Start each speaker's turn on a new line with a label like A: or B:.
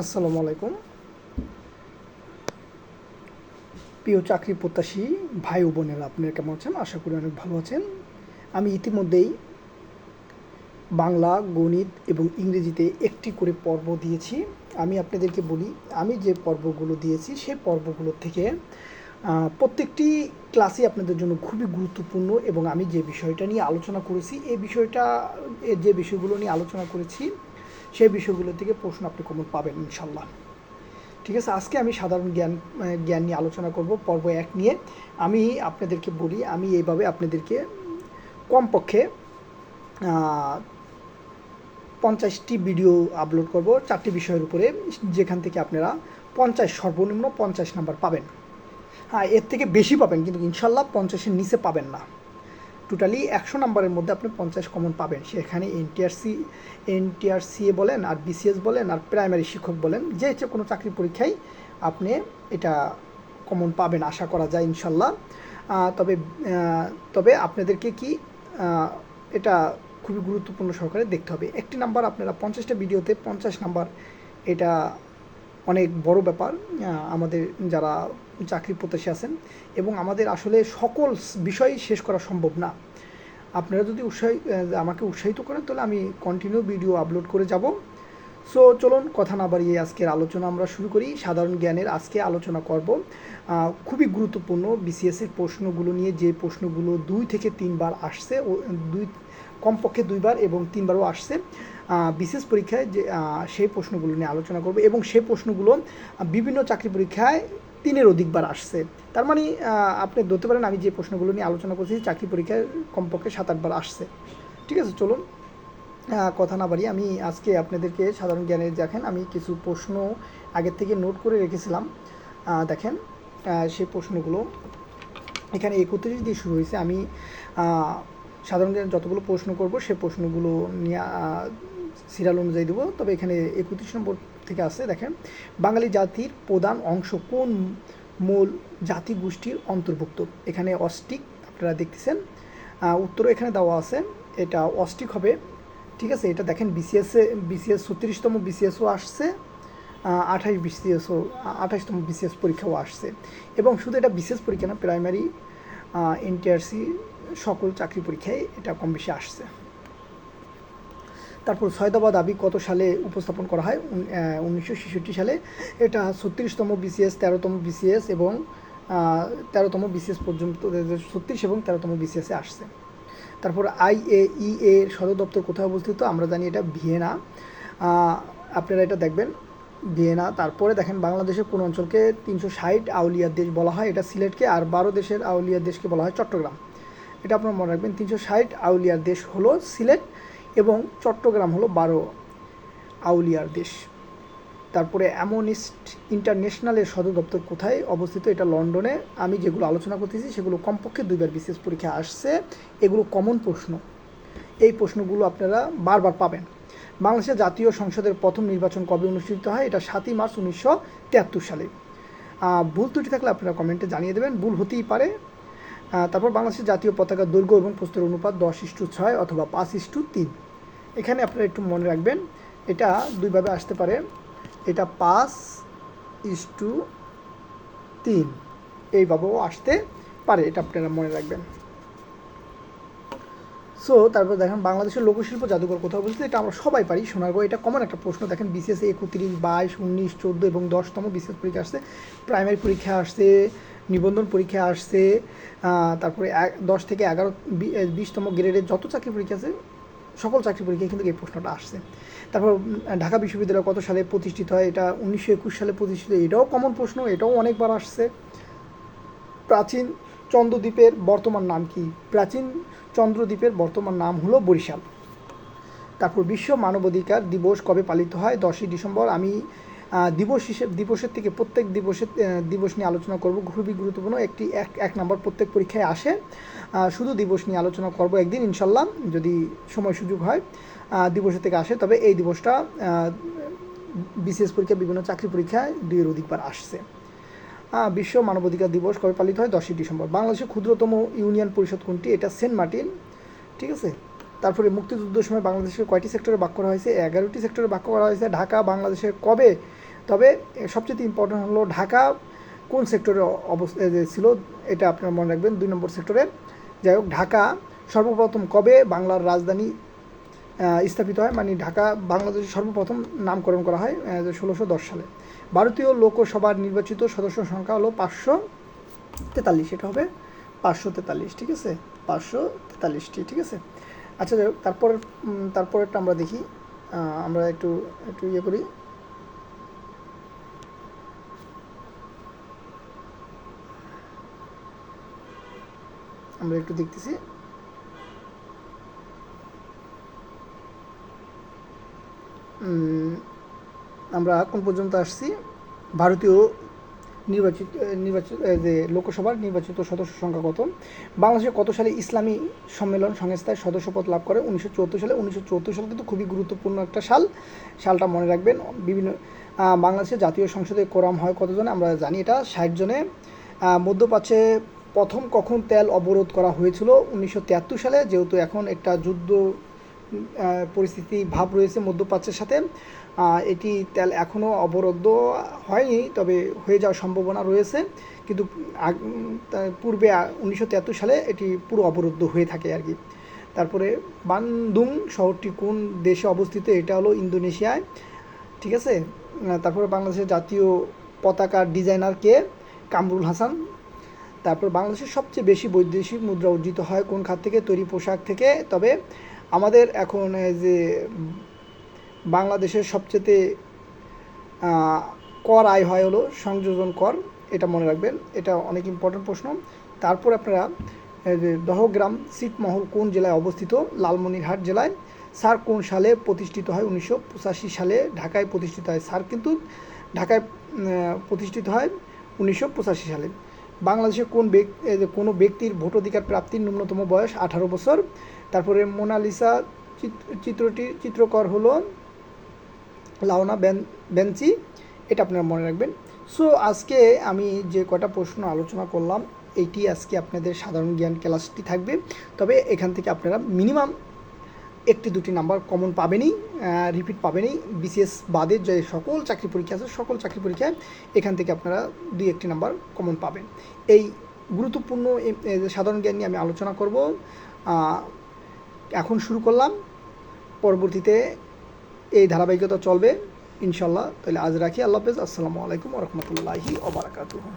A: আসসালামু আলাইকুম। প্রিয় চাকরি প্রত্যাশী ভাই ও বোনেরা, আপনারা কেমন আছেন? আশা করি অনেক ভালো আছেন। আমি ইতিমধ্যেই বাংলা, গণিত এবং ইংরেজিতে একটি করে পর্ব দিয়েছি। আমি আপনাদেরকে বলি, আমি যে পর্বগুলো দিয়েছি সেই পর্বগুলো থেকে প্রত্যেকটি ক্লাসই আপনাদের জন্য খুবই গুরুত্বপূর্ণ, এবং আমি যে বিষয়টা নিয়ে আলোচনা করেছি যে বিষয়গুলো নিয়ে আলোচনা করেছি সেই বিষয়গুলো থেকে প্রশ্ন আপনি কমন পাবেন ইনশাল্লাহ। ঠিক আছে, আজকে আমি সাধারণ জ্ঞান নিয়ে আলোচনা করব পর্ব 1 নিয়ে। আমি আপনাদেরকে বলি, আমি এইভাবে আপনাদেরকে কমপক্ষে 50টি ভিডিও আপলোড করব 4টি বিষয়ের উপরে, যেখান থেকে আপনারা সর্বনিম্ন 50 নাম্বার পাবেন। হ্যাঁ, এর থেকে বেশি পাবেন, কিন্তু ইনশাল্লাহ 50-এর নিচে পাবেন না। টোটালি 100 নাম্বারের মধ্যে আপনি 50 কমন পাবেন। সেখানে এনটিআরসিএ বলেন, আর বিসিএস বলেন, আর প্রাইমারি শিক্ষক বলেন, যে কোনো চাকরি পরীক্ষায় আপনি এটা কমন পাবেন আশা করা যায় ইনশাল্লাহ। তবে তবে আপনাদেরকে এটা খুবই গুরুত্বপূর্ণ সহকারে দেখতে হবে। একটি নাম্বার আপনারা 50টা ভিডিওতে 50 নাম্বার, এটা অনেক বড় ব্যাপার আমাদের যারা চাকরি প্রত্যাশী আছেন, এবং আমাদের আসলে সকল বিষয় শেষ করা সম্ভব না। আপনারা যদি আমাকে উৎসাহিত করেন, তাহলে আমি কন্টিনিউ ভিডিও আপলোড করে যাব। সো চলুন কথা না বাড়িয়ে আজকের আলোচনা আমরা শুরু করি। সাধারণ জ্ঞানের আজকে আলোচনা করব খুবই গুরুত্বপূর্ণ বিসিএসের প্রশ্নগুলো নিয়ে, যে প্রশ্নগুলো 2 থেকে 3 বার আসছে, ও কমপক্ষে 2 বার এবং 3 বারও আসছে বিসিএস পরীক্ষায়, যে সেই প্রশ্নগুলো নিয়ে আলোচনা করব, এবং সেই প্রশ্নগুলো বিভিন্ন চাকরি পরীক্ষায় 3-এর অধিকবার আসছে। তার মানে আপনি ধরতে পারেন আমি যে প্রশ্নগুলো নিয়ে আলোচনা করছি চাকরি পরীক্ষায় কমপক্ষে 7-8 বার আসছে। ঠিক আছে, চলুন কথা না বাড়িয়ে আমি আজকে আপনাদেরকে সাধারণ জ্ঞানের, দেখেন আমি কিছু প্রশ্ন আগের থেকে নোট করে রেখেছিলাম। দেখেন সেই প্রশ্নগুলো এখানে 31 দিয়ে শুরু হয়েছে। আমি সাধারণ জ্ঞানের যতগুলো প্রশ্ন করব সেই প্রশ্নগুলো নিয়ে সিরিয়াল অনুযায়ী দেবো। তবে এখানে 31 নম্বর থেকে আছে। দেখেন, বাঙালি জাতির প্রধান অংশ কোন মূল জাতিগোষ্ঠীর অন্তর্ভুক্ত? এখানে অস্টিক আপনারা দেখতেছেন, উত্তরও এখানে দেওয়া আছে, এটা অস্টিক হবে। ঠিক আছে, এটা দেখেন বিসিএস 36তম বিসিএসও আসছে, 28তম বিসিএস পরীক্ষাও আসছে, এবং শুধু এটা বিসিএস পরীক্ষা না, প্রাইমারি, এনটিআরসি সকল চাকরি পরীক্ষায় এটা কম বেশি আসছে। তারপর সয়দাবাদ দাবি কত সালে উপস্থাপন করা হয়? 1966 সালে। এটা 36তম বিসিএস, 13তম বিসিএস এবং 13তম বিসিএস পর্যন্ত, 36 এবং 13তম বিসিএসে আসছে। তারপর IAEA এর সদর দপ্তর কোথায় অবস্থিত? আমরা জানি এটা ভিয়েনা। আপনারা এটা দেখবেন, ভিয়েনা। তারপরে দেখেন, বাংলাদেশের কোন অঞ্চলকে 360 আউলিয়ার দেশ বলা হয়? এটা সিলেটকে। আর 12 দেশের আউলিয়ার দেশকে বলা হয় চট্টগ্রাম। এটা আপনারা মনে রাখবেন, 360 আউলিয়ার দেশ হলো সিলেট, এবং চট্টগ্রাম হলো 12 আউলিয়ার দেশ। তারপরে অ্যামনিস্ট ইন্টারন্যাশনালের সদর দপ্তর কোথায় অবস্থিত? এটা লন্ডনে। আমি যেগুলো আলোচনা করতেছি সেগুলো কমপক্ষে 2 বার বিসিএস পরীক্ষা আসছে, এগুলো কমন প্রশ্ন। এই প্রশ্নগুলো আপনারা বারবার পাবেন। বাংলাদেশের জাতীয় সংসদের প্রথম নির্বাচন কবে অনুষ্ঠিত হয়? এটা 7ই মার্চ 1973 সালে। ভুল ত্রুটি থাকলে আপনারা কমেন্টে জানিয়ে দেবেন, ভুল হতেই পারে। তারপর বাংলাদেশের জাতীয় পতাকার দৈর্ঘ্য এবং প্রস্থের অনুপাত 10:6 অথবা 5:3। এখানে আপনারা একটু মনে রাখবেন, এটা দুইভাবে আসতে পারে, এটা 5:3 এইভাবেও আসতে পারে, এটা আপনারা মনে রাখবেন। সো তারপর দেখেন, বাংলাদেশের লোকশিল্প জাদুঘর কোথাও বলতে, এটা আমরা সবাই পারি, সোনারগাঁও। এটা কমন একটা প্রশ্ন। দেখেন, বিসিএস 31, 22, 19, 14 এবং 10তম বিসিএস পরীক্ষা আসছে, প্রাইমারি পরীক্ষা আসছে, নিবন্ধন পরীক্ষা আসছে, তারপরে 10 থেকে 11, 20তম গ্রেডের যত চাকরি পরীক্ষা আছে সকল চাকরি পরীক্ষায় কিন্তু এই প্রশ্নটা আসছে। তারপর ঢাকা বিশ্ববিদ্যালয় কত সালে প্রতিষ্ঠিত হয়? এটা 1921 সালে প্রতিষ্ঠিত। এটাও কমন প্রশ্ন, এটাও অনেকবার আসছে। প্রাচীন চন্দ্রদ্বীপের বর্তমান নাম কি? প্রাচীন চন্দ্রদ্বীপের বর্তমান নাম হলো বরিশাল। তারপর বিশ্ব মানবাধিকার দিবস কবে পালিত হয়? 10ই ডিসেম্বর। আমি দিবসের থেকে প্রত্যেক দিবস নিয়ে আলোচনা করব, খুবই গুরুত্বপূর্ণ। এক নাম্বার প্রত্যেক পরীক্ষায় আসে, শুধু দিবস নিয়ে আলোচনা করব একদিন ইনশাল্লাহ, যদি সময় সুযোগ হয়। দিবসের থেকে আসে, তবে এই দিবসটা বিসিএস পরীক্ষা, বিভিন্ন চাকরি পরীক্ষায় 2-এর অধিকবার আসছে। বিশ্ব মানবাধিকার দিবস কবে পালিত হয়? 10ই ডিসেম্বর। বাংলাদেশের ক্ষুদ্রতম ইউনিয়ন পরিষদ কোনটি? এটা সেন্ট মার্টিন। ঠিক আছে। তারপরে মুক্তিযুদ্ধের সময় বাংলাদেশের কয়টি সেক্টরে ভাগ করা হয়েছে? 11টি সেক্টরে ভাগ করা হয়েছে। ঢাকা বাংলাদেশের কবে তবে সবচেয়ে ইম্পর্টেন্ট হলো ঢাকা কোন সেক্টরে অবস্থা ছিল, এটা আপনারা মনে রাখবেন 2 নম্বর সেক্টরে। যাই হোক, ঢাকা সর্বপ্রথম কবে বাংলার রাজধানী স্থাপিত হয়, মানে ঢাকা বাংলাদেশের সর্বপ্রথম নামকরণ করা হয় 1610 সালে। ভারতীয় লোকসভার নির্বাচিত সদস্য সংখ্যা হলো 543, এটা হবে 543, ঠিক আছে, 543টি, ঠিক আছে। আচ্ছা, যাই হোক, তারপরেরটা আমরা দেখি। আমরা একটু ইয়ে করি। আমরা একটু দেখতেছি। আমরা কোন পর্যন্ত আসছি? ভারতীয় নির্বাচিত যে লোকসভার নির্বাচিত সদস্য সংখ্যা কত? বাংলাদেশে কত সালে ইসলামী সম্মেলন সংস্থায় সদস্যপদ লাভ করে? 1974 সালে। 1974 সাল কিন্তু খুবই গুরুত্বপূর্ণ একটা সালটা মনে রাখবেন। বিভিন্ন বাংলাদেশের জাতীয় সংসদে কোরাম হয় কতজনে? আমরা জানি এটা 60 জনে। মধ্যপ্রাচ্যে প্রথম কখন তেল অবরোধ করা হয়েছিল? 1973 সালে। যেহেতু এখন একটা যুদ্ধ পরিস্থিতি ভাব রয়েছে মধ্যপ্রাচ্যের সাথে, এটি তেল এখনও অবরুদ্ধ হয়নি, তবে হয়ে যাওয়ার সম্ভাবনা রয়েছে, কিন্তু পূর্বে 1973 সালে এটি পুরো অবরুদ্ধ হয়ে থাকে আর কি। তারপরে বান্দুং শহরটি কোন দেশে অবস্থিত? এটা হলো ইন্দোনেশিয়ায়, ঠিক আছে। তারপরে বাংলাদেশের জাতীয় পতাকার ডিজাইনার কে? কামরুল হাসান। তারপর বাংলাদেশের সবচেয়ে বেশি বৈদেশিক মুদ্রা অর্জিত হয় কোন খাত থেকে? তৈরি পোশাক থেকে। তবে আমাদের এখন যে বাংলাদেশের সবচেয়ে কর আয় হয় হলো সংযোজন কর, এটা মনে রাখবেন, এটা অনেক ইম্পর্টেন্ট প্রশ্ন। তারপর আপনারা দহগ্রাম ছিটমহল কোন জেলায় অবস্থিত? লালমনিরহাট জেলায়। সার্ক কোন সালে প্রতিষ্ঠিত হয়? 1985 সালে ঢাকায় প্রতিষ্ঠিত হয়। সার্ক কিন্তু ঢাকায় প্রতিষ্ঠিত হয় 1985 সালে। বাংলাদেশে কোনো ব্যক্তির ভোটাধিকার প্রাপ্তির ন্যূনতম বয়স 18 বছর। তারপরে মোনালিসা চিত্রটির চিত্রকর হলো লাওনা বেঞ্চি, এটা আপনারা মনে রাখবেন। সো আজকে আমি যে কটা প্রশ্ন আলোচনা করলাম, এইটি আজকে আপনাদের সাধারণ জ্ঞান ক্লাসটি থাকবে। তবে এখান থেকে আপনারা মিনিমাম 1-2টি নাম্বার কমন পাবেনই, রিপিট পাবেনই। বিসিএস বাদে যে সকল চাকরি পরীক্ষা আছে, সকল চাকরি পরীক্ষায় এখান থেকে আপনারা 2-1টি নাম্বার কমন পাবেন। এই গুরুত্বপূর্ণ সাধারণ জ্ঞান নিয়ে আমি আলোচনা করব। এখন শুরু করলাম, পরবর্তীতে এই ধারাবাহিকতা চলবে ইনশাল্লাহ। তাহলে আজ রাখি, আল্লাহ হাফেজ, আসসালামু আলাইকুম ওয়া রাহমাতুল্লাহি ওয়া বারাকাতুহু।